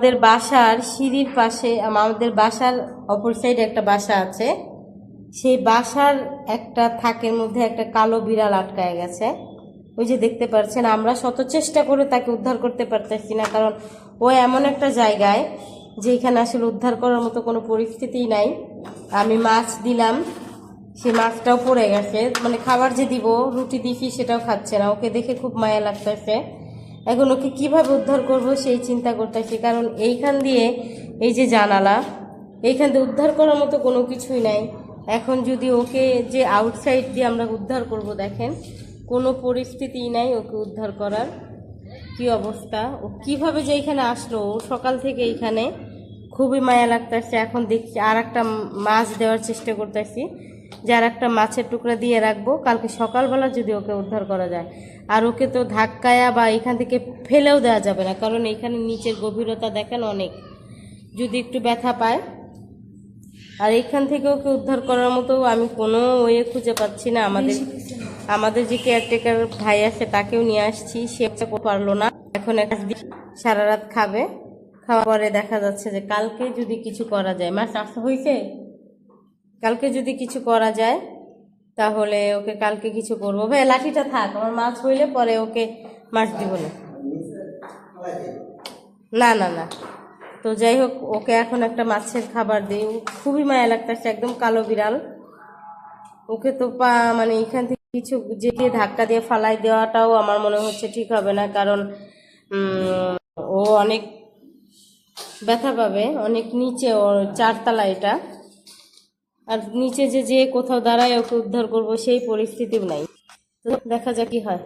আমাদের বাসার সিঁড়ির পাশে, আমাদের বাসার অপর সাইডে একটা বাসা আছে, সেই বাসার একটা থাকের মধ্যে একটা কালো বিড়াল আটকায় গেছে। ওই যে দেখতে পাচ্ছেন, আমরা শত চেষ্টা করে তাকে উদ্ধার করতে পারতেছি না, কারণ ও এমন একটা জায়গায় যেখানে আসলে উদ্ধার করার মতো কোনো পরিস্থিতিই নাই। আমি মাছ দিলাম, সে মাছটাও পড়ে গেছে, মানে খাবার যে দিব, রুটি দিছি সেটাও খাচ্ছে না। ওকে দেখে খুব মায়া লাগতেছে। এখন ওকে কিভাবে উদ্ধার করব সেই চিন্তা করতেছি, কারণ এইখান দিয়ে, এই যে জানালা, এইখান দিয়ে উদ্ধার করার মতো কোনো কিছুই নাই। এখন যদি ওকে যে আউটসাইড দিয়ে আমরা উদ্ধার করব, দেখেন কোনো পরিস্থিতিই নাই ওকে উদ্ধার করার। কি অবস্থা, ও কিভাবে যে এইখানে আসলো, ও সকাল থেকে এইখানে, খুবই মায়া লাগতেছে। এখন দেখছি আর একটা মাছ দেওয়ার চেষ্টা করতেছি, যে আর একটা মাছের টুকরা দিয়ে রাখবো, কালকে সকালবেলা যদি ওকে উদ্ধার করা যায়। আর ওকে তো ধাক্কায়া বা এখান থেকে ফেলেও দেওয়া যাবে না, কারণ এখানে নিচের গভীরতা দেখেন অনেক, যদি একটু ব্যথা পায়। আর এখান থেকে ওকে উদ্ধার করার মতো আমি কোনো ওয়ে খুঁজে পাচ্ছি না। আমাদের যে কেয়ারটেকার ভাই আছে তাকেও নিয়ে আসছি, সে পারলো না। এখন সারা রাত খাবে, খাওয়ার পরে দেখা যাচ্ছে যে কালকে যদি কিছু করা যায়, মাছ আসা হয়েছে, কালকে যদি কিছু করা যায় তাহলে ওকে কালকে কিছু করবো। ভাই লাঠিটা থাক, আমার মাছ হইলে পরে ওকে মাছ দিব না। না না না, তো যাই হোক, ওকে এখন একটা মাছের খাবার দিই। খুবই মায়া লাগতেছে, একদম কালো বিড়াল। ওকে তো মানে এখান থেকে কিছু যে ধাক্কা দিয়ে ফালাই দেওয়াটাও আমার মনে হচ্ছে ঠিক হবে না, কারণ ও অনেক ব্যথা পাবে, অনেক নিচে, ও 4 তলা এটা। আর নিচে যে কোথাও দাঁড়ায় ওকে উদ্ধার করবো সেই পরিস্থিতিও নাই। তো দেখা যাক কি হয়।